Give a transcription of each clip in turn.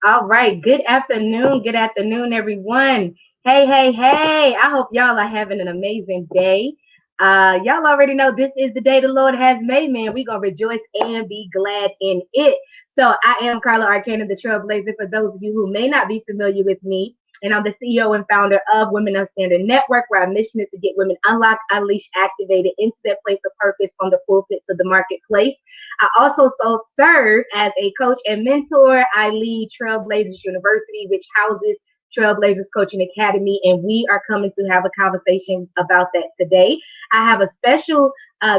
All right. Good afternoon. Good afternoon, everyone. Hey, hey, hey. I hope y'all are having an amazing day. Y'all already know this is the day the Lord has made, man. We're going to rejoice and be glad in it. So I am Carla Arcana, the Trailblazer, for those of you who may not be familiar with me. And I'm the CEO and founder of Women of Standard Network, where our mission is to get women unlocked, unleashed, activated into their place of purpose from the pulpit to the marketplace. I also serve as a coach and mentor. I lead Trailblazers University, which houses Trailblazers Coaching Academy, and we are coming to have a conversation about that today. I have a special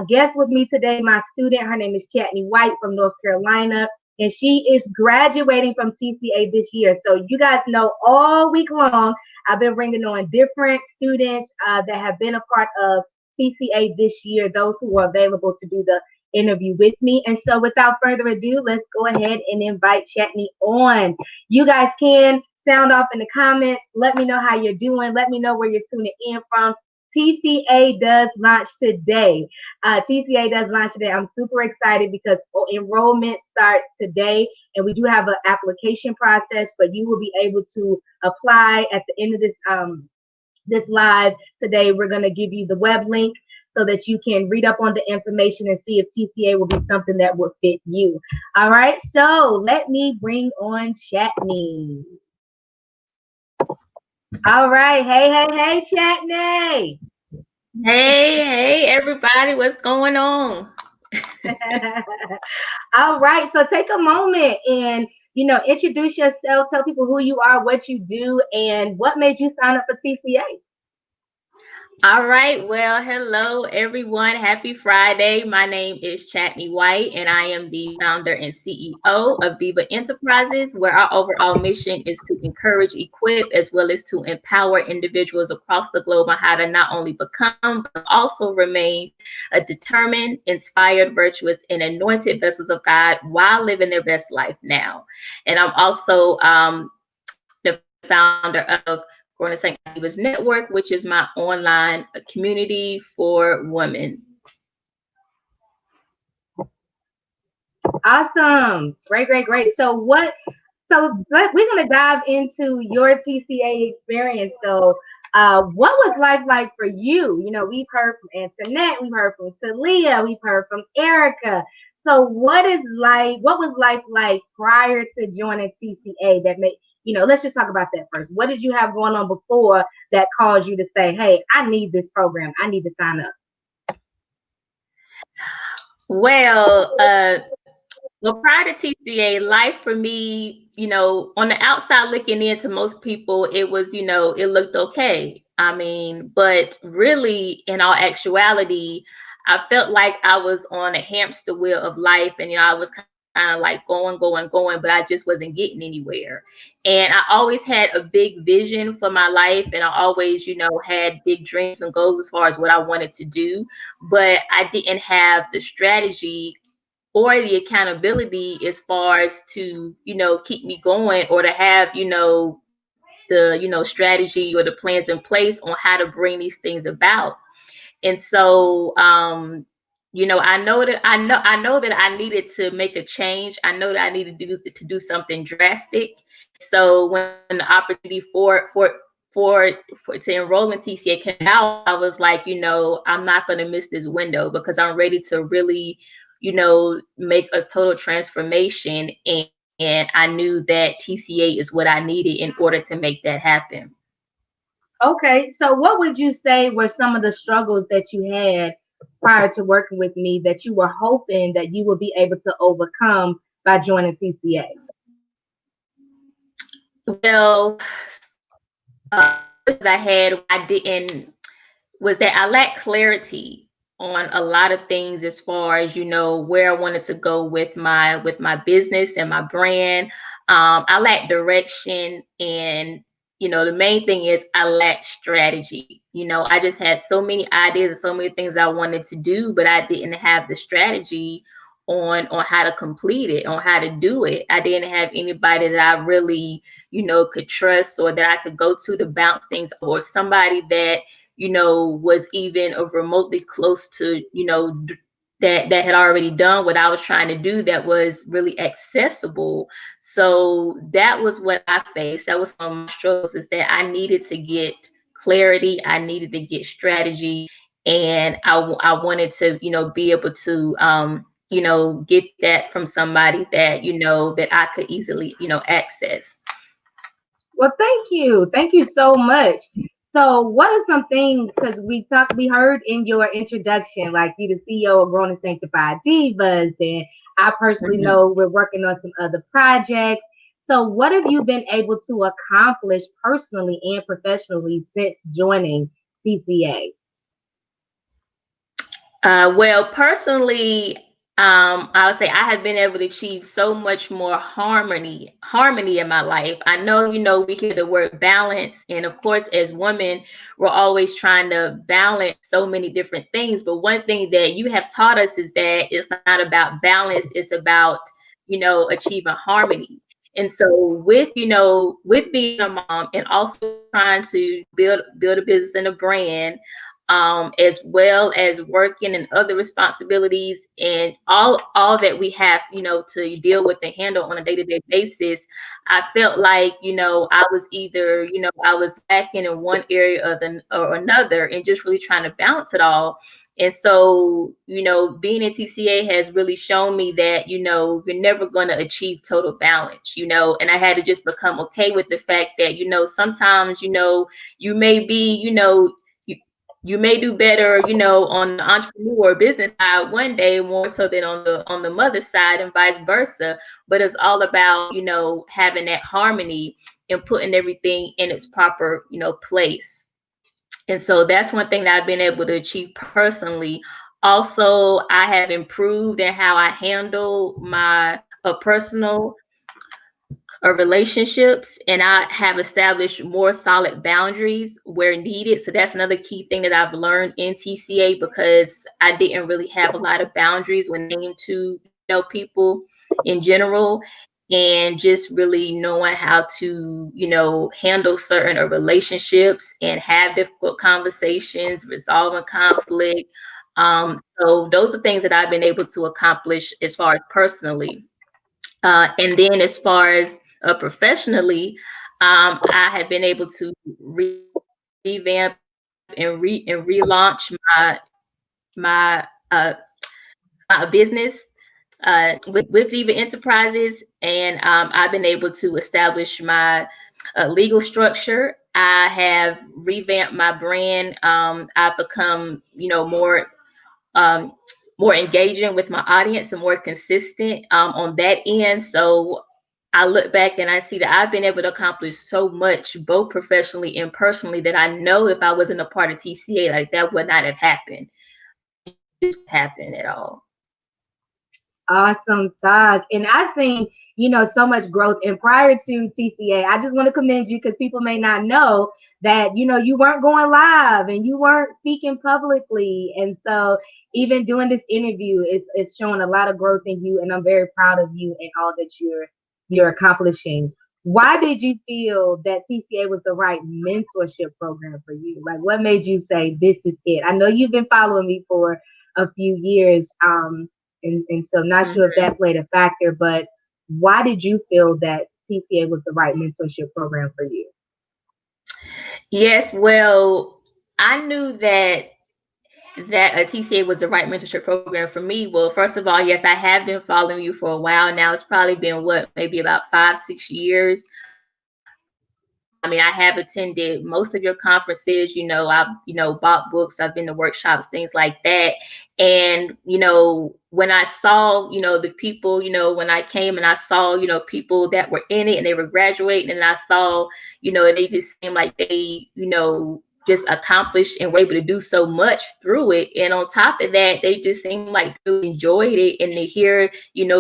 guest with me today, my student. Her name is Chatney White from North Carolina, and she is graduating from TCA this year. So you guys know all week long, I've been bringing on different students that have been a part of TCA this year, those who are available to do the interview with me. And so without further ado, let's go ahead and invite Chatney on. You guys can sound off in the comments. Let me know how you're doing. Let me know where you're tuning in from. TCA does launch today. TCA does launch today. I'm super excited because enrollment starts today, and we do have an application process, but you will be able to apply at the end of this live today. We're going to give you the web link so that you can read up on the information and see if TCA will be something that will fit you. All right, so let me bring on Chatney. All right, hey, Chatney. Hey, everybody, what's going on? All right, so take a moment and introduce yourself, tell people who you are, what you do, and what made you sign up for TCA. All right, well, hello, everyone. Happy Friday. My name is Chatney White, and I am the founder and CEO of Viva Enterprises, where our overall mission is to encourage, equip, as well as to empower individuals across the globe on how to not only become, but also remain a determined, inspired, virtuous, and anointed vessels of God while living their best life now. And I'm also the founder of Corner St. Divas Network, which is my online community for women. Awesome. Great. So we're going to dive into your TCA experience. So what was life like for you? We've heard from Antoinette, we've heard from Talia, we've heard from Erica. So what was life like prior to joining TCA that made, let's just talk about that first. What did you have going on before that caused you to say, hey, I need this program, I need to sign up? Well, prior to TCA, life for me, on the outside looking in, to most people, it was, it looked okay. I mean, but really, in all actuality, I felt like I was on a hamster wheel of life, and I was kind of like going, but I just wasn't getting anywhere. And I always had a big vision for my life, and I always, had big dreams and goals as far as what I wanted to do, but I didn't have the strategy or the accountability as far as to, keep me going, or to have, the, strategy or the plans in place on how to bring these things about. And so, I know that I needed to make a change. I know that I needed to do something drastic. So when the opportunity to enroll in TCA came out, I was like, I'm not going to miss this window, because I'm ready to really, make a total transformation. And I knew that TCA is what I needed in order to make that happen. Okay, so what would you say were some of the struggles that you had prior to working with me that you were hoping that you would be able to overcome by joining TCA? Well, was that I lacked clarity on a lot of things as far as, where I wanted to go with my business and my brand. I lacked direction, and the main thing is I lacked strategy. I just had so many ideas and so many things I wanted to do, but I didn't have the strategy on how to complete it, on how to do it. I didn't have anybody that I really, could trust, or that I could go to bounce things, or somebody that, was even remotely close to, that had already done what I was trying to do, that was really accessible. So that was what I faced. That was some of my struggles, is that I needed to get clarity. I needed to get strategy. And I wanted to, be able to, get that from somebody that, that I could easily, access. Well, thank you. Thank you so much. So, what are some things, because we heard in your introduction, like you the CEO of Grown and Sanctified Divas, and I personally Mhm. know we're working on some other projects. So, what have you been able to accomplish personally and professionally since joining TCA? Well, personally, I would say I have been able to achieve so much more harmony in my life. I know, we hear the word balance, and of course, as women, we're always trying to balance so many different things. But one thing that you have taught us is that it's not about balance; it's about, achieving harmony. And so, with being a mom and also trying to build a business and a brand, as well as working and other responsibilities and all that we have, to deal with and handle on a day-to-day basis, I felt like, I was either, I was lacking in one area or another, and just really trying to balance it all. And so, being in TCA has really shown me that, you're never going to achieve total balance, and I had to just become okay with the fact that, sometimes, you may be, you may do better, on the entrepreneur business side one day more so than on the mother side, and vice versa. But it's all about, having that harmony and putting everything in its proper, place. And so that's one thing that I've been able to achieve personally. Also, I have improved in how I handle my personal relationships, and I have established more solid boundaries where needed. So that's another key thing that I've learned in TCA, because I didn't really have a lot of boundaries when it came to, people in general, and just really knowing how to, handle certain relationships and have difficult conversations, resolving conflict. So those are things that I've been able to accomplish as far as personally. And then as far as professionally, I have been able to revamp and relaunch my my business with Diva Enterprises, and I've been able to establish my legal structure. I have revamped my brand. I've become, um, more engaging with my audience and more consistent on that end. So I look back and I see that I've been able to accomplish so much, both professionally and personally, that I know if I wasn't a part of TCA, like that would not have happened. It happened at all. Awesome sauce. And I've seen, so much growth. And prior to TCA, I just want to commend you, because people may not know that, you weren't going live and you weren't speaking publicly. And so even doing this interview, it's showing a lot of growth in you. And I'm very proud of you and all that you're accomplishing. Why did you feel that TCA was the right mentorship program for you? Like, what made you say this is it? I know you've been following me for a few years. And so not sure if Mhm. that played a factor, but why did you feel that TCA was the right mentorship program for you? Yes, well, I knew that a TCA was the right mentorship program for me. Well, first of all, yes, I have been following you for a while now. It's probably been maybe about 5, 6 years. I mean, I have attended most of your conferences. I've, bought books, I've been to workshops, things like that. And, when I saw, the people, when I came and I saw, people that were in it and they were graduating, and I saw, they just seemed like they, just accomplished and were able to do so much through it. And on top of that, they just seemed like they enjoyed it. And to hear,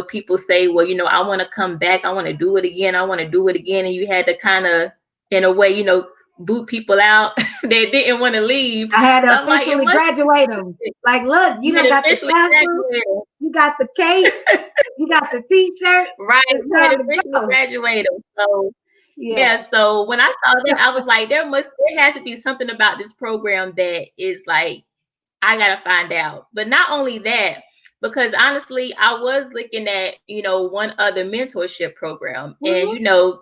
people say, well, I want to come back, I want to do it again, I want to do it again. And you had to kind of, in a way, boot people out that didn't want to leave. I had So to I'm like, it officially must graduate them. be. Like, look, you You done had got the officially tassels, graduated. you got the cape, you got the t-shirt. Right. It's You had time to officially go. graduated. So Yeah. yeah, so when I saw that, I was like, there has to be something about this program that is like, I gotta find out. But not only that, because honestly, I was looking at, one other mentorship program, and Mhm.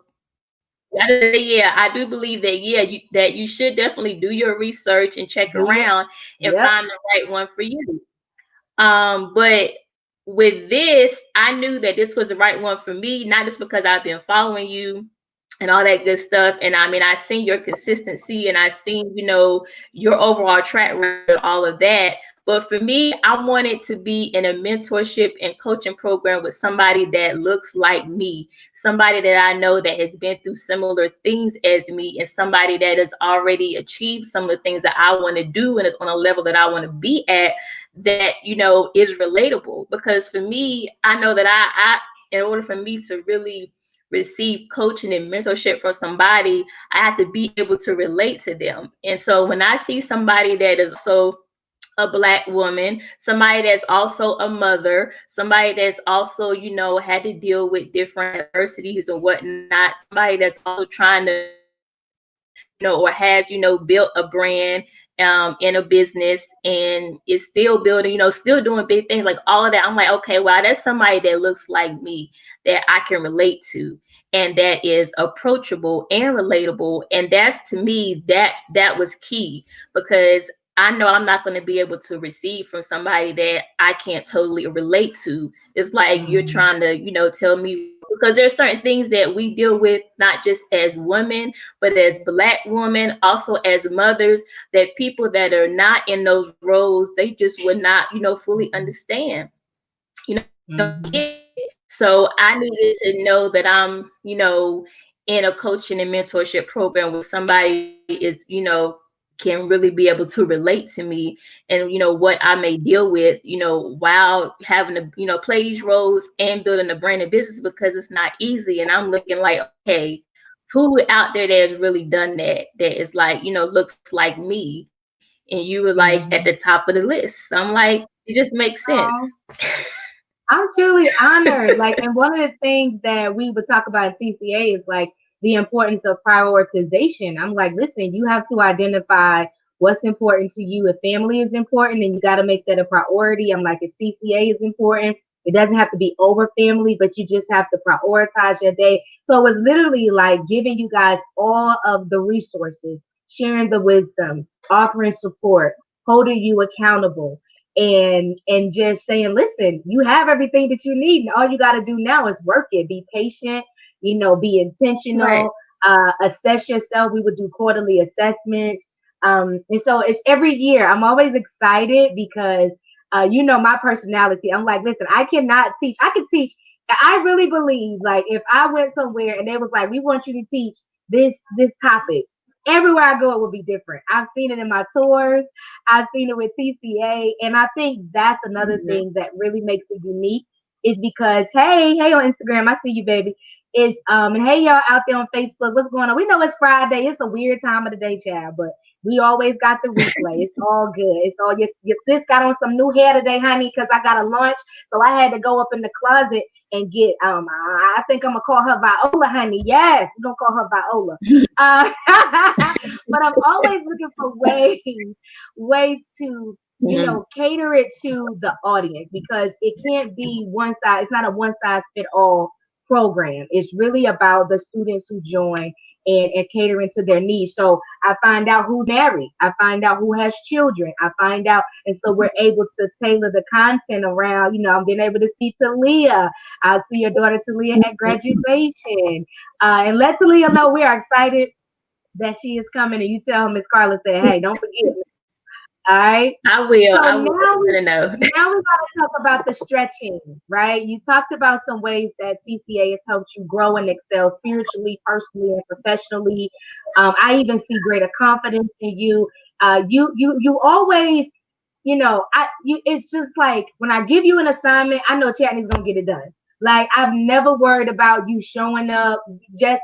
yeah, I do believe that, yeah, that you should definitely do your research and check Do you? around and Yep. find the right one for you. But with this, I knew that this was the right one for me, not just because I've been following you and all that good stuff. And I mean, I seen your consistency, and I seen, your overall track record, all of that. But for me, I wanted to be in a mentorship and coaching program with somebody that looks like me, somebody that I know that has been through similar things as me, and somebody that has already achieved some of the things that I want to do and is on a level that I want to be at, that is relatable. Because for me, I know that I in order for me to really receive coaching and mentorship from somebody, I have to be able to relate to them. And so when I see somebody that is also a Black woman, somebody that's also a mother, somebody that's also, had to deal with different adversities and whatnot, somebody that's also trying to, or has, built a brand in a business, and is still building, still doing big things, like all of that. I'm like, okay, wow, that's somebody that looks like me, that I can relate to, and that is approachable and relatable. And that's, to me, that was key, because I know I'm not going to be able to receive from somebody that I can't totally relate to. It's like you're Mhm. trying to, tell me, because there's certain things that we deal with, not just as women, but as Black women, also as mothers, that people that are not in those roles, they just would not, fully understand. Mhm. So I needed to know that I'm, in a coaching and mentorship program where somebody is, can really be able to relate to me, and what I may deal with, while having to, play these roles and building a brand and business, because it's not easy. And I'm looking like, okay, who out there that has really done that is like, looks like me, and you were like at the Mhm. top of the list. So I'm like, it just makes sense. Oh, I'm truly honored. Like, and one of the things that we would talk about at TCA is like the importance of prioritization. I'm like, listen, you have to identify what's important to you. If family is important, then you got to make that a priority. I'm like, if TCA is important, it doesn't have to be over family, but you just have to prioritize your day. So it was literally like giving you guys all of the resources, sharing the wisdom, offering support, holding you accountable, and just saying, listen, you have everything that you need, and all you got to do now is work it. Be patient, be Right. intentional, assess yourself. We would do quarterly assessments, and so it's every year. I'm always excited because my personality. I'm like, listen, I cannot teach. I can teach. I really believe, like, if I went somewhere and they was like, we want you to teach this topic, everywhere I go it will be different. I've seen it in my tours, I've seen it with TCA, and I think that's another Mhm. thing that really makes it unique, is because hey on Instagram, I see you, baby. Is and hey y'all out there on Facebook, what's going on? We know it's Friday. It's a weird time of the day, child, but we always got the replay. It's all good. It's all your sis got on some new hair today, honey, because I got a lunch, so I had to go up in the closet and get I think I'm gonna call her Viola, honey. Yes, we're gonna call her Viola. Uh, but I'm always looking for ways to Mhm. cater it to the audience, because it can't be one size. It's not a one size fit all program. It's really about the students who join, and catering to their needs. So I find out who's married, I find out who has children, I find out, and so we're able to tailor the content around. I'm being able to see Talia. I'll see your daughter Talia at graduation, and let Talia know we are excited that she is coming, and you tell her Miss Carla said, hey, don't forget. All right. I will. So I will now let her know. now we got to talk about the stretching, right? You talked about some ways that TCA has helped you grow and excel spiritually, personally, and professionally. I even see greater confidence in you. You always, it's just like when I give you an assignment, I know Chatney's gonna get it done. Like, I've never worried about you showing up. Just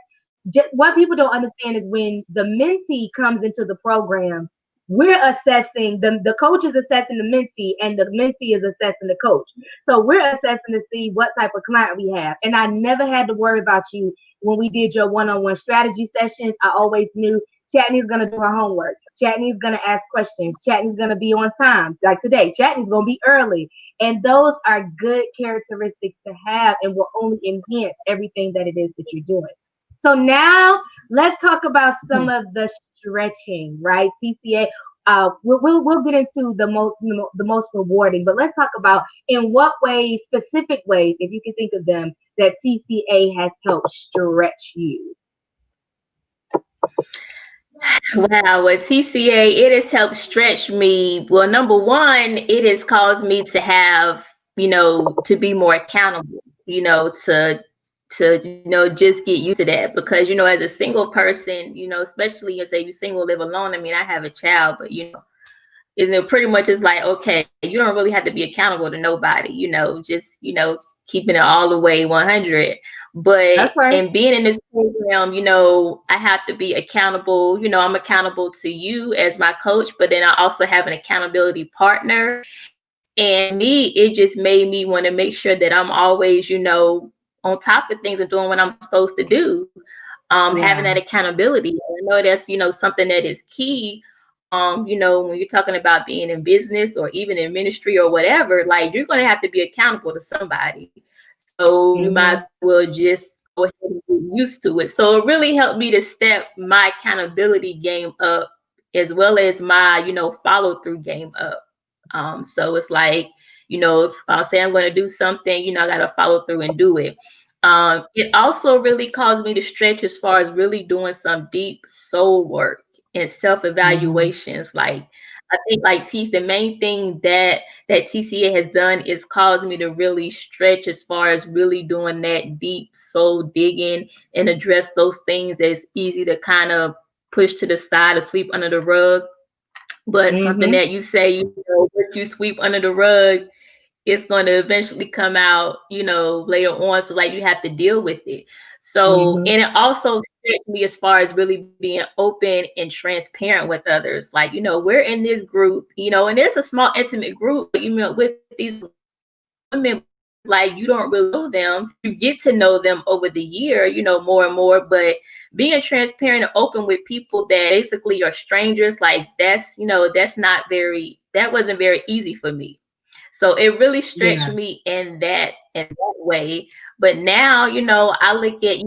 what people don't understand is when the mentee comes into the program, we're assessing the coach is assessing the mentee, and the mentee is assessing the coach. So we're assessing to see what type of client we have. And I never had to worry about you when we did your one-on-one strategy sessions. I always knew Chatney's gonna do her homework. Chatney's gonna ask questions. Chatney's gonna be on time. Like today, Chatney's gonna be early. And those are good characteristics to have and will only enhance everything that it is that you're doing. So now let's talk about some of the stretching, right? TCA. We'll get into the most rewarding, but let's talk about in what ways, specific ways, if you can think of them, that TCA has helped stretch you. Wow, with TCA, it has helped stretch me. Well, number one, it has caused me to have, to be more accountable, to just get used to that. Because, as a single person, especially you say you single, live alone. I mean, I have a child, but isn't it pretty much it's like, okay, you don't really have to be accountable to nobody, just, keeping it all the way 100. But That's right. in being in this program, I have to be accountable. I'm accountable to you as my coach, but then I also have an accountability partner. And me, it just made me want to make sure that I'm always, on top of things and doing what I'm supposed to do. Having Yeah. that accountability. I know that's, something that is key. When you're talking about being in business or even in ministry or whatever, like you're going to have to be accountable to somebody. So you might Mm-hmm. as well just go ahead and get used to it. So it really helped me to step my accountability game up as well as my, follow through game up. So it's like, if I say I'm going to do something, I got to follow through and do it. It also really caused me to stretch as far as really doing some deep soul work and Mm-hmm. self-evaluations. Like I think like the main thing that TCA has done is caused me to really stretch as far as really doing that deep soul digging and address those things that's easy to kind of push to the side or sweep under the rug. But something Mm-hmm. that you say, what you sweep under the rug, it's going to eventually come out, later on. So like you have to deal with it. So, Mm-hmm. and it also affects me as far as really being open and transparent with others. Like, we're in this group, and it's a small, intimate group, with these women, like you don't really know them. You get to know them over the year, more and more. But being transparent and open with people that basically are strangers, like that wasn't very easy for me. So it really stretched Yeah. me in that way. But now, I look at,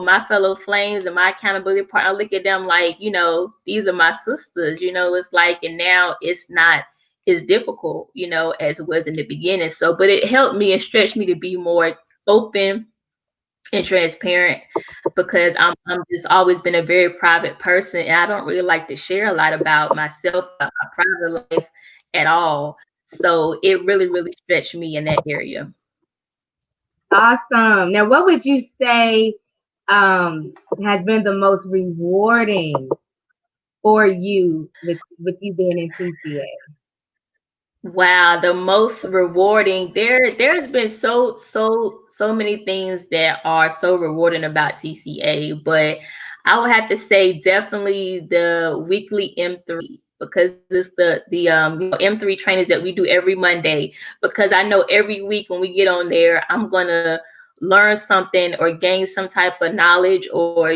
my fellow flames and my accountability partner, I look at them like, these are my sisters, it's like, and now it's not as difficult, as it was in the beginning. So, but it helped me and stretched me to be more open and transparent because I'm just always been a very private person and I don't really like to share a lot about myself, about my private life at all. So it really, really stretched me in that area. Awesome. Now, what would you say has been the most rewarding for you with you being in TCA? Wow, the most rewarding. There's been so many things that are so rewarding about TCA, but I would have to say definitely the weekly M3 because it's the M3 trainings that we do every Monday because I know every week when we get on there, I'm gonna learn something or gain some type of knowledge or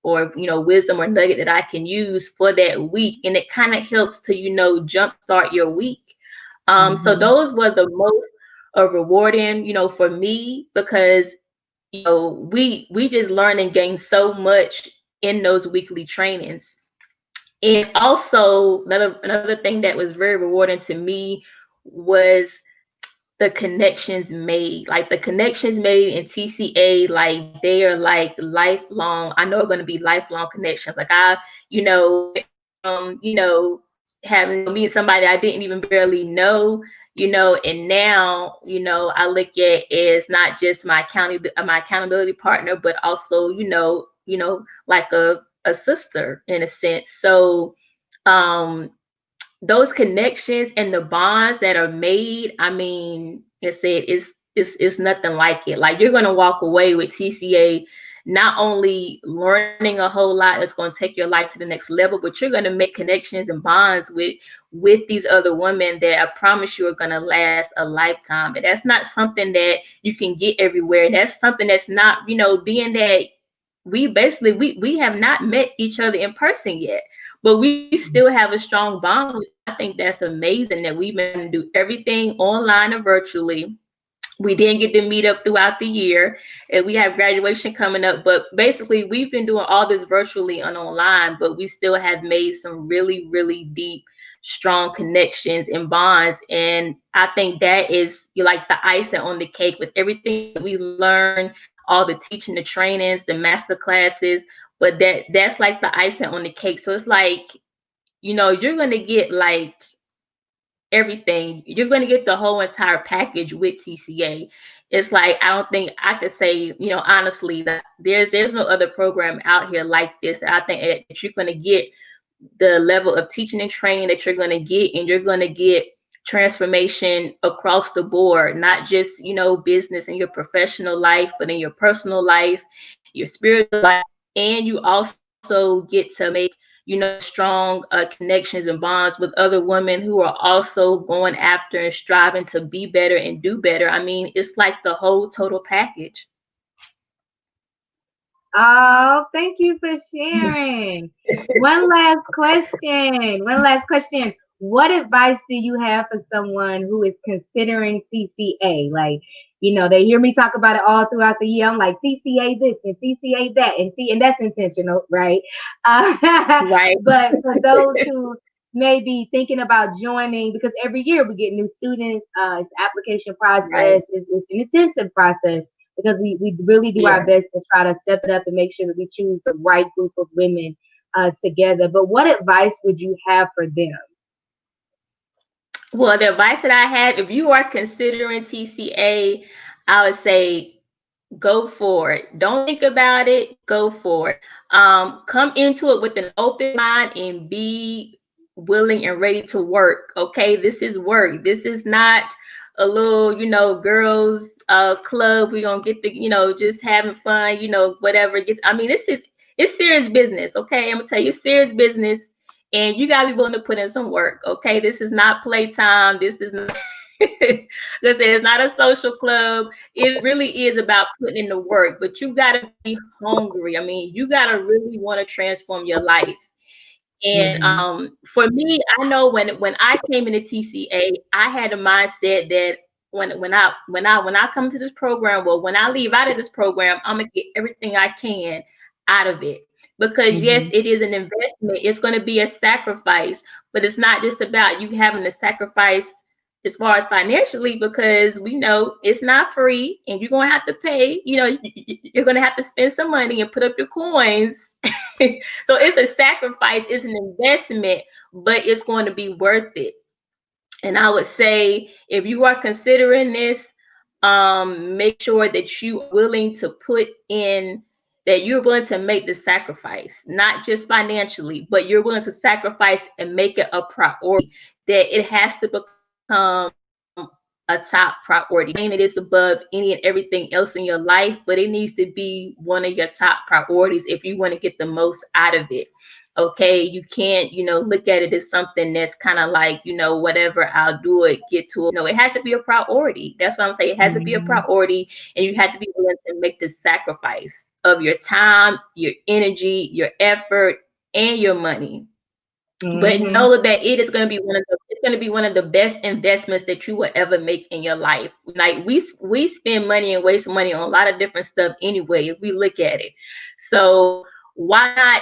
wisdom or nugget that I can use for that week, and it kind of helps to jumpstart your week. So Mm-hmm. those were the most rewarding, for me because we just learn and gain so much in those weekly trainings. And also another thing that was very rewarding to me was the connections made. Like the connections made in TCA, like they are like lifelong. I know are going to be lifelong connections. Like you know, having meet somebody I didn't even barely know, and now, I look at as not just my accountability partner, but also, like a sister in a sense. So um those connections and the bonds that are made, I mean, I said it's nothing like it. Like you're gonna walk away with TCA not only learning a whole lot that's going to take your life to the next level, but you're going to make connections and bonds with these other women that I promise you are going to last a lifetime. And that's not something that you can get everywhere. That's something that's not, being that we have not met each other in person yet, but we still have a strong bond. I think that's amazing that we've been able to do everything online and virtually. We didn't get to meet up throughout the year, and we have graduation coming up. But basically, we've been doing all this virtually and online, but we still have made some really, really deep, strong connections and bonds. And I think that is like the icing on the cake with everything else we learn, all the teaching, the trainings, the master classes. But that's like the icing on the cake. So it's like, you're gonna get like everything. You're going to get the whole entire package with TCA. It's like, I don't think I could say, honestly, that there's no other program out here like this. I think that you're going to get the level of teaching and training that you're going to get, and you're going to get transformation across the board, not just, business and your professional life, but in your personal life, your spiritual life. And you also get to make, strong connections and bonds with other women who are also going after and striving to be better and do better. I mean, it's like the whole total package. Oh, thank you for sharing. One last question. One last question. What advice do you have for someone who is considering TCA? Like, they hear me talk about it all throughout the year. I'm like, TCA this and TCA that, and that's intentional, right? Right, But for those who may be thinking about joining, because every year we get new students, it's application right. process, it's an intensive process, because we really do our Yeah. best to try to step it up and make sure that we choose the right group of women together. But what advice would you have for them? Well, the advice that I have, if you are considering TCA, I would say go for it. Don't think about it. Go for it. Come into it with an open mind and be willing and ready to work. Okay, this is work. This is not a little, girls club. We're gonna get the, just having fun, whatever. I mean, it's serious business. Okay, I'm gonna tell you, serious business, and you gotta be willing to put in some work. Okay, this is not playtime. This is not. Listen, it's not a social club. It really is about putting in the work, but you got to be hungry. I mean, you got to really want to transform your life. And Mm-hmm. for me, I know when I came into TCA, I had a mindset that when I come to this program, well, when I leave out of this program, I'm gonna get everything I can out of it. Because yes, Mm-hmm. it is an investment. It's going to be a sacrifice, but it's not just about you having to sacrifice as far as financially, because we know it's not free, and you're going to have to pay. You're going to have to spend some money and put up your coins. So it's a sacrifice, it's an investment, but it's going to be worth it. And I would say, if you are considering this, make sure that you are willing to put in, that you're willing to make the sacrifice, not just financially, but you're willing to sacrifice and make it a priority, that it has to become a top priority. Saying it is above any and everything else in your life, but it needs to be one of your top priorities if you want to get the most out of it. Okay, you can't, look at it as something that's kind of like, whatever, I'll do it, get to it. No, it has to be a priority. That's what I'm saying. It has to be a Mm-hmm. priority, and you have to be willing to make the sacrifice of your time, your energy, your effort, and your money. But Mm-hmm. know that it is going to be one of the best investments that you will ever make in your life. Like, we spend money and waste money on a lot of different stuff anyway, if we look at it. So why not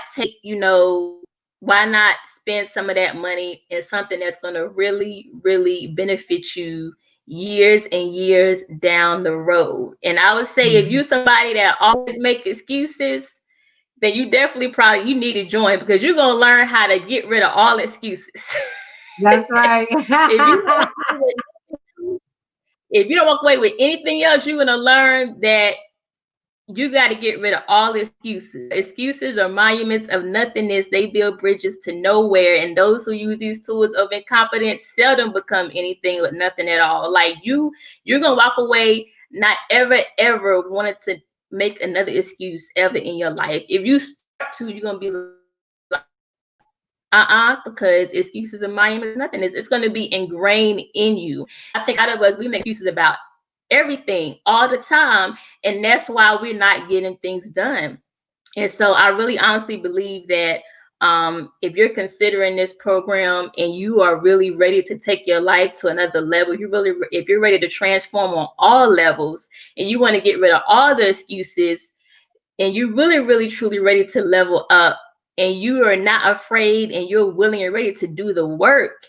why not spend some of that money in something that's going to really, really benefit you years and years down the road? And I would say, if Mm-hmm. you're somebody that always make excuses, then you definitely probably you need to join, because you're gonna learn how to get rid of all excuses. That's right. if you walk away with, if you don't walk away with anything else, you're gonna learn that you got to get rid of all excuses. Excuses are monuments of nothingness. They build bridges to nowhere. And those who use these tools of incompetence seldom become anything with nothing at all. Like, you're gonna walk away not ever wanted to make another excuse ever in your life. If you start to, you're gonna be like, because excuses are monuments of nothingness. It's gonna be ingrained in you. I think a lot of us, we make excuses about everything all the time, and that's why we're not getting things done. And so I really honestly believe that if you're considering this program and you are really ready to take your life to another level, if you're ready to transform on all levels and you want to get rid of all the excuses and you're really, really, truly ready to level up and you are not afraid and you're willing and ready to do the work,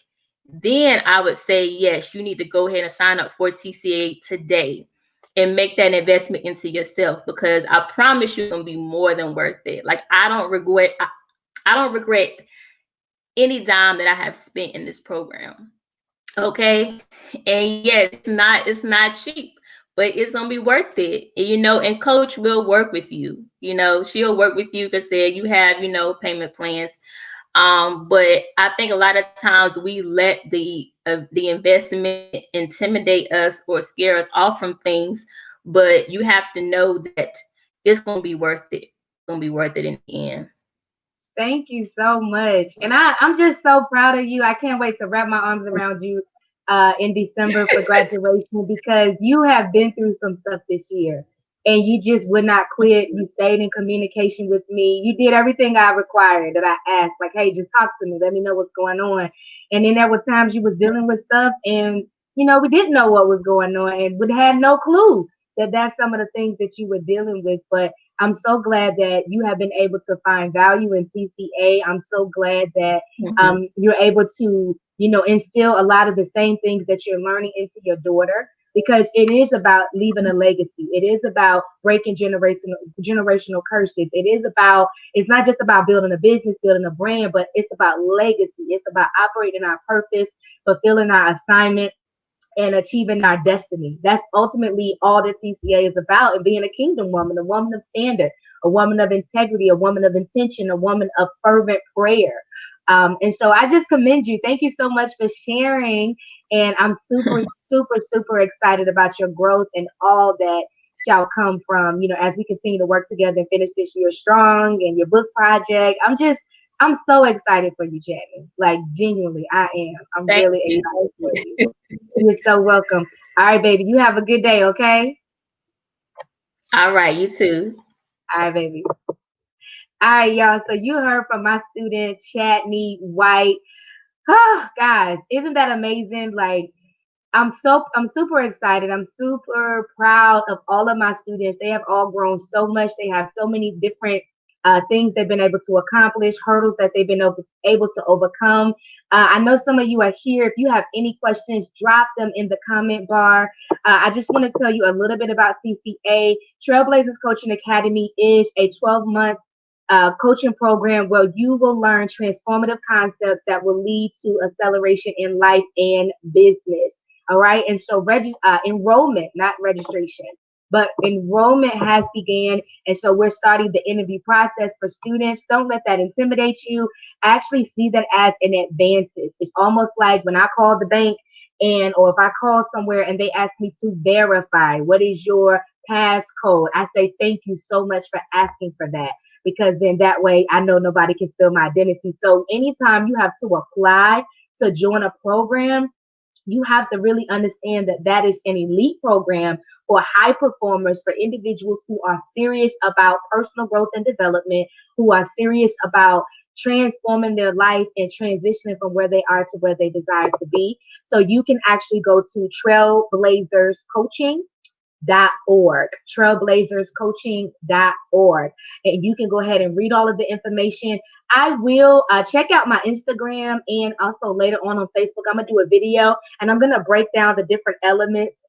then I would say, yes, you need to go ahead and sign up for TCA today and make that investment into yourself, because I promise you it's going to be more than worth it. Like, I don't regret any dime that I have spent in this program. Okay. And yes, it's not cheap, but it's gonna be worth it. And coach will work with you. She'll work with you because you have, payment plans. But I think a lot of times we let the investment intimidate us or scare us off from things. But you have to know that it's gonna be worth it. It's gonna be worth it in the end. Thank you so much. And I'm just so proud of you. I can't wait to wrap my arms around you in December for graduation, because you have been through some stuff this year and you just would not quit. You stayed in communication with me. You did everything I required, that I asked, like, hey, just talk to me. Let me know what's going on. And then there were times you was dealing with stuff and, we didn't know what was going on and we had no clue that that's some of the things that you were dealing with. But I'm so glad that you have been able to find value in TCA. I'm so glad that you're able to, instill a lot of the same things that you're learning into your daughter, because it is about leaving a legacy. It is about breaking generational curses. It's not just about building a business, building a brand, but it's about legacy. It's about operating our purpose, fulfilling our assignment, and achieving our destiny. That's ultimately all that TCA is about, and being a kingdom woman, a woman of standard, a woman of integrity, a woman of intention, a woman of fervent prayer. And so I just commend you. Thank you so much for sharing. And I'm super, super, super excited about your growth and all that shall come from, as we continue to work together and finish this year strong, and your book project. I'm so excited for you, Chatney. Like, genuinely, I am. I'm Thank really you. excited for you. You're so welcome. All right, baby. You have a good day, okay? All right, you too. All right, baby. All right, y'all. So you heard from my student, Chatney White. Oh, guys, isn't that amazing? Like, I'm super excited. I'm super proud of all of my students. They have all grown so much. They have so many different things they've been able to accomplish, hurdles that they've been able to overcome. I know some of you are here. If you have any questions, drop them in the comment bar. I just want to tell you a little bit about TCA. Trailblazers Coaching Academy is a 12-month coaching program where you will learn transformative concepts that will lead to acceleration in life and business. All right. And so enrollment, not registration, but enrollment has began. And so we're starting the interview process for students. Don't let that intimidate you. Actually see that as an advantage. It's almost like when I call the bank or if I call somewhere and they ask me to verify what is your passcode, I say, thank you so much for asking for that, because then that way I know nobody can steal my identity. So anytime you have to apply to join a program, you have to really understand that that is an elite program for high performers, for individuals who are serious about personal growth and development, who are serious about transforming their life and transitioning from where they are to where they desire to be. So you can actually go to trailblazerscoaching.org, and you can go ahead and read all of the information. I will check out my Instagram, and also later on Facebook, I'm going to do a video and I'm going to break down the different elements,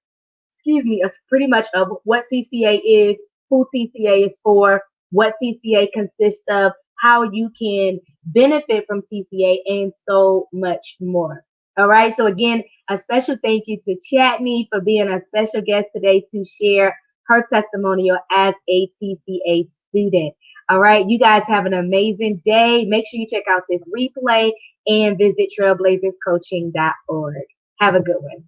pretty much of what TCA is, who TCA is for, what TCA consists of, how you can benefit from TCA, and so much more. All right. So again, a special thank you to Chatney for being a special guest today to share her testimonial as a TCA student. All right. You guys have an amazing day. Make sure you check out this replay and visit trailblazerscoaching.org. Have a good one.